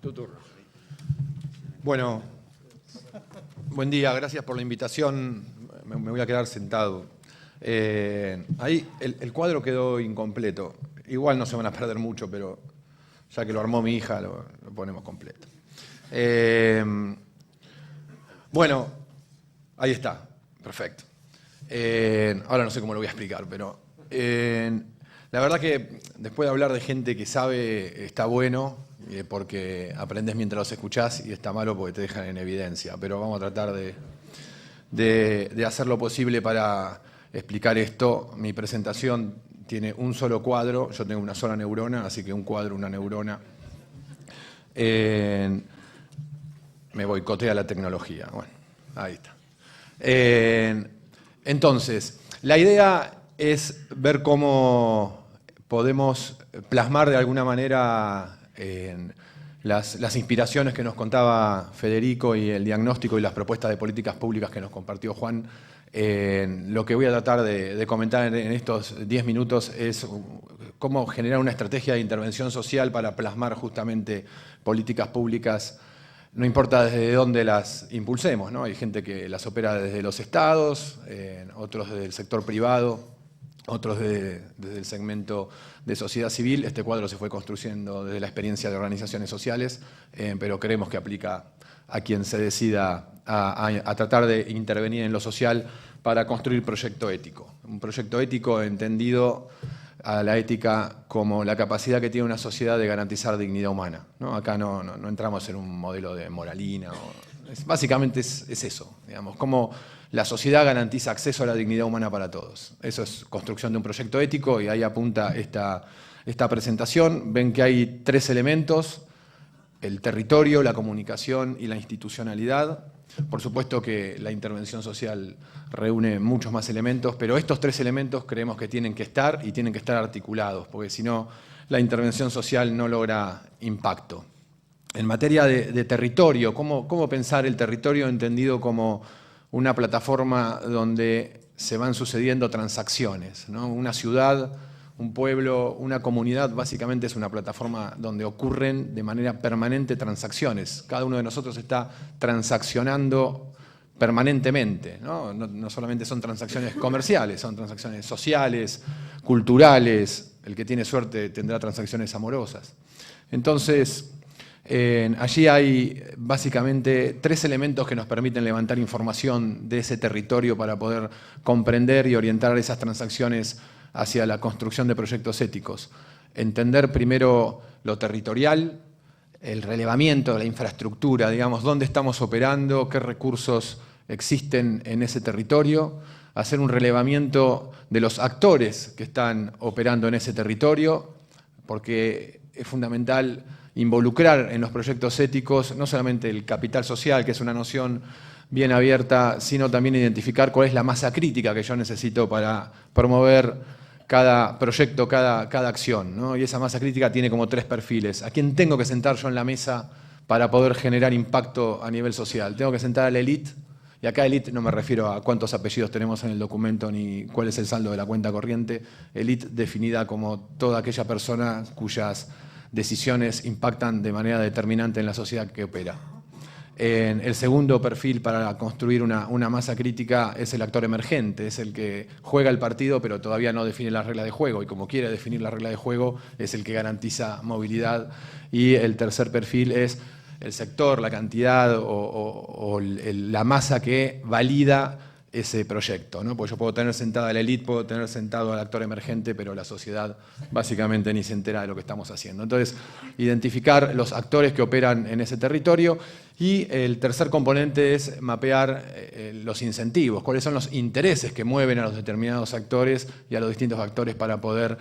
Tu turno. Bueno, buen día, gracias por la invitación. Me voy a quedar sentado. Ahí el cuadro quedó incompleto. Igual no se van a perder mucho, pero ya que lo armó mi hija, lo ponemos completo. Bueno, ahí está, perfecto. Ahora no sé cómo lo voy a explicar, pero la verdad que después de hablar de gente que sabe está bueno, porque aprendes mientras los escuchás, y está malo porque te dejan en evidencia. Pero vamos a tratar de hacer lo posible para explicar esto. Mi presentación tiene un solo cuadro, yo tengo una sola neurona, así que un cuadro, una neurona. Me boicotea la tecnología. Bueno, ahí está. Entonces, la idea es ver cómo podemos plasmar de alguna manera las inspiraciones que nos contaba Federico y el diagnóstico y las propuestas de políticas públicas que nos compartió Juan. Lo que voy a tratar de comentar en estos 10 minutos es cómo generar una estrategia de intervención social para plasmar justamente políticas públicas. No importa desde dónde las impulsemos, ¿no? Hay gente que las opera desde los estados, otros desde el sector privado, otros desde el segmento de sociedad civil. Este cuadro se fue construyendo desde la experiencia de organizaciones sociales, pero creemos que aplica a quien se decida a tratar de intervenir en lo social para construir proyecto ético. Un proyecto ético entendido a la ética como la capacidad que tiene una sociedad de garantizar dignidad humana, ¿no? Acá no entramos en un modelo de moralina. Básicamente es eso, digamos, cómo la sociedad garantiza acceso a la dignidad humana para todos. Eso es construcción de un proyecto ético, y ahí apunta esta presentación. Ven que hay 3 elementos: el territorio, la comunicación y la institucionalidad. Por supuesto que la intervención social reúne muchos más elementos, pero estos 3 elementos creemos que tienen que estar, y tienen que estar articulados, porque si no, la intervención social no logra impacto. En materia de territorio, ¿cómo pensar el territorio entendido como una plataforma donde se van sucediendo transacciones, ¿no? Una ciudad, un pueblo, una comunidad, básicamente es una plataforma donde ocurren de manera permanente transacciones. Cada uno de nosotros está transaccionando permanentemente, ¿no? No solamente son transacciones comerciales, son transacciones sociales, culturales. El que tiene suerte tendrá transacciones amorosas. Entonces, allí hay básicamente 3 elementos que nos permiten levantar información de ese territorio para poder comprender y orientar esas transacciones hacia la construcción de proyectos éticos. Entender primero lo territorial, el relevamiento de la infraestructura, digamos, dónde estamos operando, qué recursos existen en ese territorio, hacer un relevamiento de los actores que están operando en ese territorio, porque es fundamental involucrar en los proyectos éticos no solamente el capital social, que es una noción bien abierta, sino también identificar cuál es la masa crítica que yo necesito para promover cada proyecto, cada acción, ¿no? Y esa masa crítica tiene como 3 perfiles. ¿A quién tengo que sentar yo en la mesa para poder generar impacto a nivel social? Tengo que sentar a la élite, y acá élite no me refiero a cuántos apellidos tenemos en el documento ni cuál es el saldo de la cuenta corriente. Élite definida como toda aquella persona cuyas decisiones impactan de manera determinante en la sociedad que opera. El segundo perfil para construir una masa crítica es el actor emergente, es el que juega el partido pero todavía no define la regla de juego, y como quiere definir la regla de juego es el que garantiza movilidad. Y el tercer perfil es el sector, la cantidad o la masa que valida ese proyecto, ¿no? Porque yo puedo tener sentada a la élite, puedo tener sentado al actor emergente, pero la sociedad básicamente ni se entera de lo que estamos haciendo. Entonces, identificar los actores que operan en ese territorio. Y el tercer componente es mapear los incentivos, cuáles son los intereses que mueven a los determinados actores y a los distintos actores para poder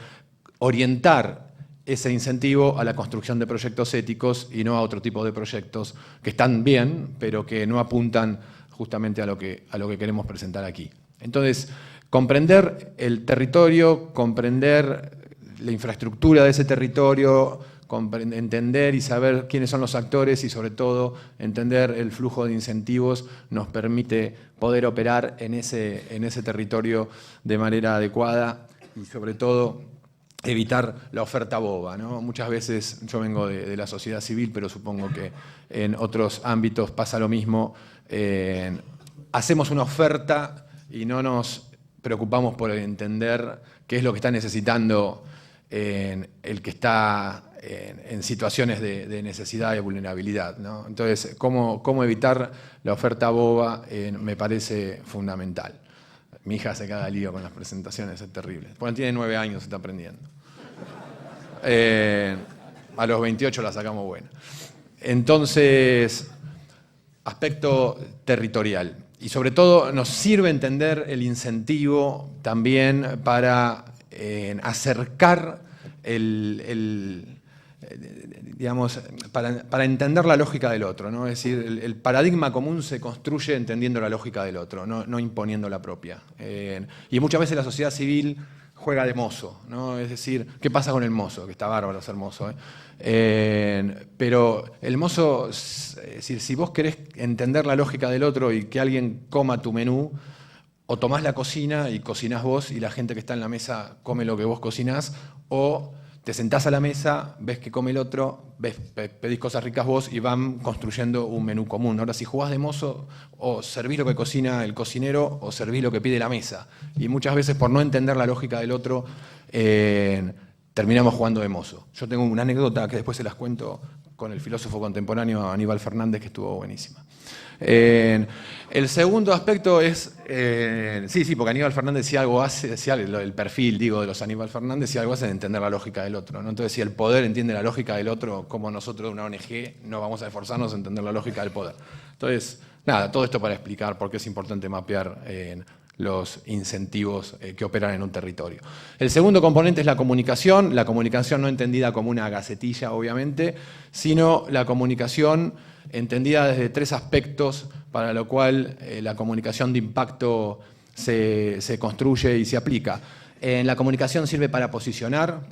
orientar ese incentivo a la construcción de proyectos éticos y no a otro tipo de proyectos que están bien, pero que no apuntan justamente a lo que queremos presentar aquí. Entonces, comprender el territorio, comprender la infraestructura de ese territorio, entender y saber quiénes son los actores y sobre todo entender el flujo de incentivos nos permite poder operar en ese territorio de manera adecuada y sobre todo evitar la oferta boba, ¿no? Muchas veces, yo vengo de la sociedad civil, pero supongo que en otros ámbitos pasa lo mismo. Hacemos una oferta y no nos preocupamos por entender qué es lo que está necesitando el que está en situaciones de necesidad y vulnerabilidad, ¿no? Entonces, cómo evitar la oferta boba me parece fundamental. Mi hija se caga lío con las presentaciones, es terrible. Bueno, tiene 9 años, está aprendiendo. A los 28 la sacamos buena. Entonces, aspecto territorial. Y sobre todo nos sirve entender el incentivo también para acercar digamos, para entender la lógica del otro, ¿no? Es decir, el paradigma común se construye entendiendo la lógica del otro, no imponiendo la propia. Y muchas veces la sociedad civil juega de mozo, ¿no? Es decir, ¿qué pasa con el mozo? Que está bárbaro ser mozo, pero el mozo, es decir, si vos querés entender la lógica del otro y que alguien coma tu menú, o tomás la cocina y cocinás vos y la gente que está en la mesa come lo que vos cocinás, o te sentás a la mesa, ves que come el otro, pedís cosas ricas vos y van construyendo un menú común. Ahora, si jugás de mozo, o servís lo que cocina el cocinero o servís lo que pide la mesa. Y muchas veces, por no entender la lógica del otro, terminamos jugando de mozo. Yo tengo una anécdota que después se las cuento con el filósofo contemporáneo Aníbal Fernández, que estuvo buenísima. El segundo aspecto es, sí, porque Aníbal Fernández si algo hace, el perfil, digo, de los Aníbal Fernández, si algo hace es entender la lógica del otro, ¿no? Entonces, si el poder entiende la lógica del otro, como nosotros de una ONG no vamos a esforzarnos en entender la lógica del poder. Entonces, nada, todo esto para explicar por qué es importante mapear los incentivos que operan en un territorio. El segundo componente es la comunicación no entendida como una gacetilla, obviamente, sino la comunicación entendida desde 3 aspectos para lo cual la comunicación de impacto se construye y se aplica. La comunicación sirve para posicionar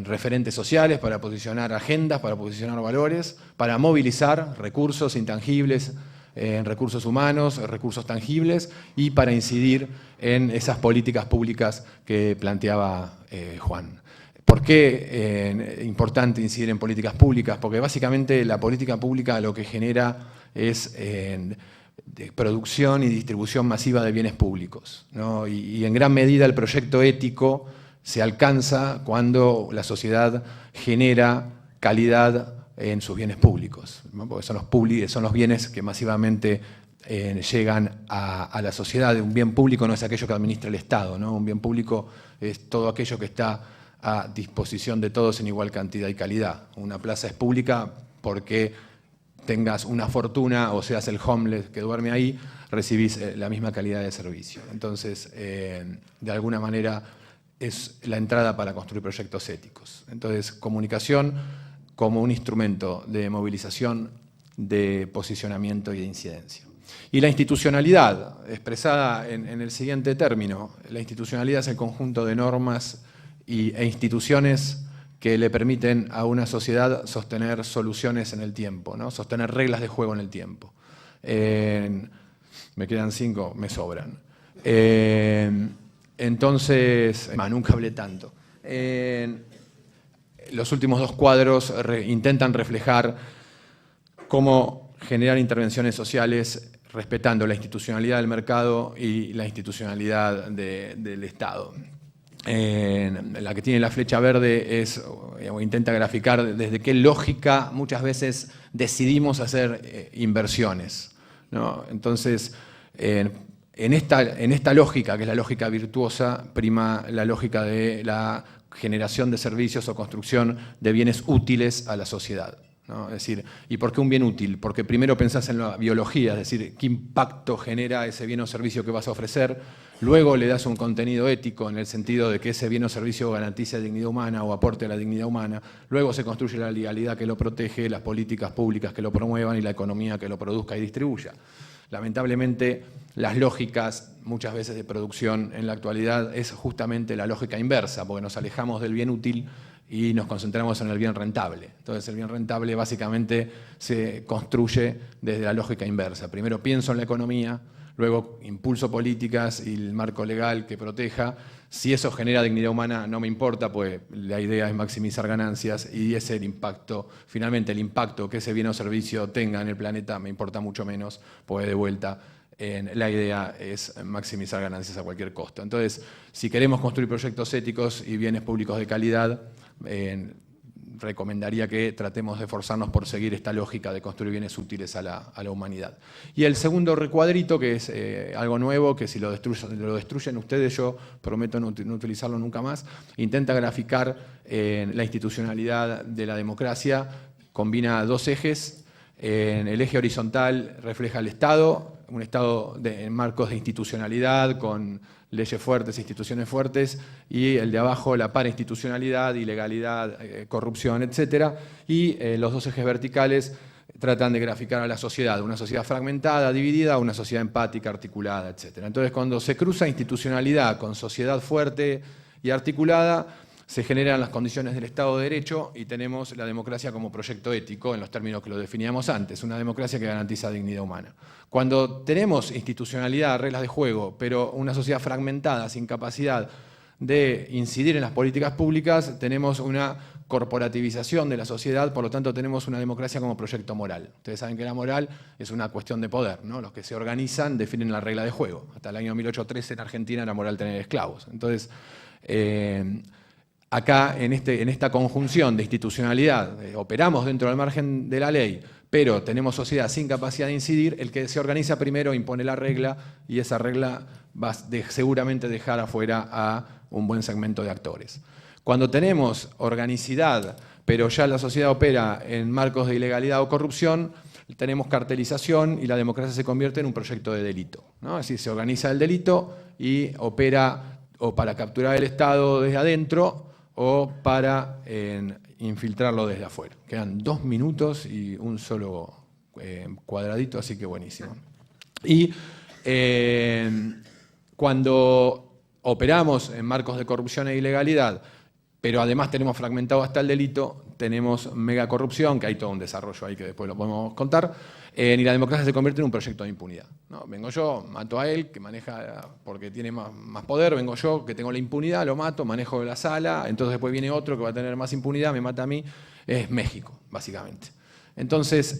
referentes sociales, para posicionar agendas, para posicionar valores, para movilizar recursos intangibles, recursos humanos, recursos tangibles y para incidir en esas políticas públicas que planteaba Juan. ¿Por qué es importante incidir en políticas públicas? Porque básicamente la política pública lo que genera es de producción y distribución masiva de bienes públicos, ¿no? Y en gran medida el proyecto ético se alcanza cuando la sociedad genera calidad en sus bienes públicos, ¿no? Porque son los bienes que masivamente llegan a la sociedad. Un bien público no es aquello que administra el Estado, ¿no? Un bien público es todo aquello que está a disposición de todos en igual cantidad y calidad. Una plaza es pública porque tengas una fortuna o seas el homeless que duerme ahí, recibís la misma calidad de servicio. Entonces, de alguna manera, es la entrada para construir proyectos éticos. Entonces, comunicación como un instrumento de movilización, de posicionamiento y de incidencia. Y la institucionalidad, expresada en el siguiente término, la institucionalidad es el conjunto de normas e instituciones que le permiten a una sociedad sostener soluciones en el tiempo, ¿no? Sostener reglas de juego en el tiempo. Me quedan 5, me sobran. Entonces, nunca hablé tanto. Los últimos 2 cuadros intentan reflejar cómo generar intervenciones sociales respetando la institucionalidad del mercado y la institucionalidad del Estado. La que tiene la flecha verde intenta graficar desde qué lógica muchas veces decidimos hacer inversiones, ¿no? Entonces, en esta lógica, que es la lógica virtuosa, prima la lógica de la generación de servicios o construcción de bienes útiles a la sociedad, ¿no? Es decir, ¿y por qué un bien útil? Porque primero pensás en la biología, es decir, qué impacto genera ese bien o servicio que vas a ofrecer, luego le das un contenido ético en el sentido de que ese bien o servicio garantice dignidad humana o aporte a la dignidad humana, luego se construye la legalidad que lo protege, las políticas públicas que lo promuevan y la economía que lo produzca y distribuya. Lamentablemente, las lógicas muchas veces de producción en la actualidad es justamente la lógica inversa, porque nos alejamos del bien útil y nos concentramos en el bien rentable. Entonces el bien rentable básicamente se construye desde la lógica inversa. Primero pienso en la economía, luego impulso políticas y el marco legal que proteja. Si eso genera dignidad humana, no me importa, pues la idea es maximizar ganancias y ese es el impacto, finalmente el impacto que ese bien o servicio tenga en el planeta me importa mucho menos, pues de vuelta la idea es maximizar ganancias a cualquier costo. Entonces, si queremos construir proyectos éticos y bienes públicos de calidad, recomendaría que tratemos de esforzarnos por seguir esta lógica de construir bienes útiles a la humanidad. Y el segundo recuadrito, que es algo nuevo, que si lo destruyen ustedes, yo prometo no utilizarlo nunca más, intenta graficar la institucionalidad de la democracia, combina dos ejes. El eje horizontal refleja el Estado, un Estado en marcos de institucionalidad, con leyes fuertes, instituciones fuertes, y el de abajo la parainstitucionalidad, ilegalidad, corrupción, etc. Y los dos ejes verticales tratan de graficar a la sociedad, una sociedad fragmentada, dividida, una sociedad empática, articulada, etc. Entonces, cuando se cruza institucionalidad con sociedad fuerte y articulada, se generan las condiciones del Estado de Derecho y tenemos la democracia como proyecto ético, en los términos que lo definíamos antes, una democracia que garantiza dignidad humana. Cuando tenemos institucionalidad, reglas de juego, pero una sociedad fragmentada, sin capacidad de incidir en las políticas públicas, tenemos una corporativización de la sociedad, por lo tanto tenemos una democracia como proyecto moral. Ustedes saben que la moral es una cuestión de poder, ¿no? Los que se organizan definen la regla de juego. Hasta el año 1813 en Argentina era moral tener esclavos. Entonces, acá, en esta conjunción de institucionalidad, operamos dentro del margen de la ley, pero tenemos sociedad sin capacidad de incidir, el que se organiza primero impone la regla y esa regla va seguramente dejar afuera a un buen segmento de actores. Cuando tenemos organicidad, pero ya la sociedad opera en marcos de ilegalidad o corrupción, tenemos cartelización y la democracia se convierte en un proyecto de delito, ¿no? Es decir, se organiza el delito y opera o para capturar el Estado desde adentro o para infiltrarlo desde afuera. Quedan 2 minutos y un solo cuadradito, así que buenísimo. Y cuando operamos en marcos de corrupción e ilegalidad, pero además tenemos fragmentado hasta el delito, tenemos megacorrupción, que hay todo un desarrollo ahí que después lo podemos contar, y la democracia se convierte en un proyecto de impunidad, ¿no? Vengo yo, mato a él, que maneja porque tiene más poder, vengo yo, que tengo la impunidad, lo mato, manejo la sala, entonces después viene otro que va a tener más impunidad, me mata a mí, es México, básicamente. Entonces,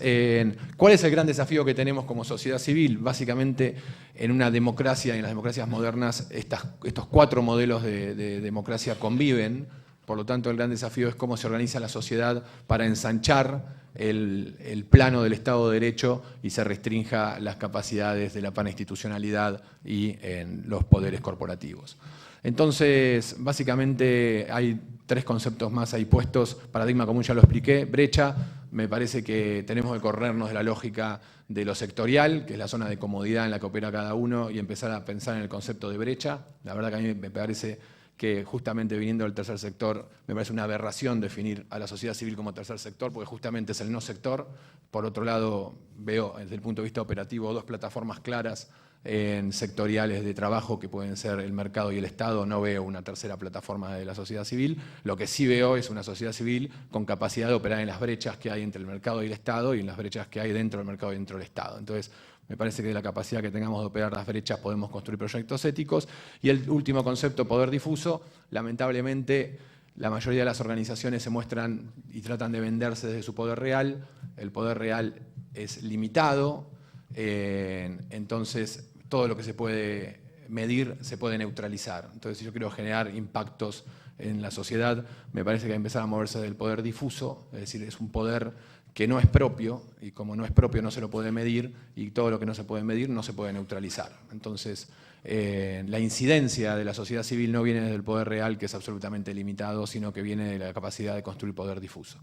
¿cuál es el gran desafío que tenemos como sociedad civil? Básicamente, en una democracia y en las democracias modernas, estos 4 modelos de democracia conviven. Por lo tanto, el gran desafío es cómo se organiza la sociedad para ensanchar el plano del Estado de Derecho y se restrinja las capacidades de la parainstitucionalidad y en los poderes corporativos. Entonces, básicamente hay 3 conceptos más ahí puestos. Paradigma común ya lo expliqué. Brecha, me parece que tenemos que corrernos de la lógica de lo sectorial, que es la zona de comodidad en la que opera cada uno, y empezar a pensar en el concepto de brecha. La verdad que a mí me parece que justamente viniendo del tercer sector, me parece una aberración definir a la sociedad civil como tercer sector, porque justamente es el no sector. Por otro lado, veo desde el punto de vista operativo 2 plataformas claras en sectoriales de trabajo que pueden ser el mercado y el Estado. No veo una tercera plataforma de la sociedad civil. Lo que sí veo es una sociedad civil con capacidad de operar en las brechas que hay entre el mercado y el Estado y en las brechas que hay dentro del mercado y dentro del Estado. Entonces, me parece que de la capacidad que tengamos de operar las brechas podemos construir proyectos éticos. Y el último concepto, poder difuso. Lamentablemente, la mayoría de las organizaciones se muestran y tratan de venderse desde su poder real. El poder real es limitado, entonces todo lo que se puede medir se puede neutralizar. Entonces, si yo quiero generar impactos en la sociedad, me parece que hay que empezar a moverse del poder difuso, es decir, es un poder que no es propio, y como no es propio no se lo puede medir, y todo lo que no se puede medir no se puede neutralizar. Entonces, la incidencia de la sociedad civil no viene del poder real, que es absolutamente limitado, sino que viene de la capacidad de construir poder difuso.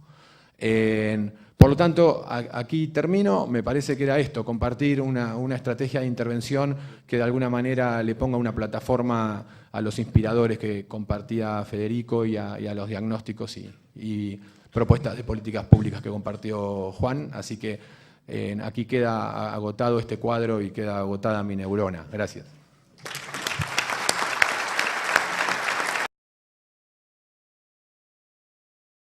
Por lo tanto, aquí termino. Me parece que era esto, compartir una estrategia de intervención que de alguna manera le ponga una plataforma a los inspiradores que compartía Federico y a los diagnósticos y propuestas de políticas públicas que compartió Juan. Así que aquí queda agotado este cuadro y queda agotada mi neurona. Gracias.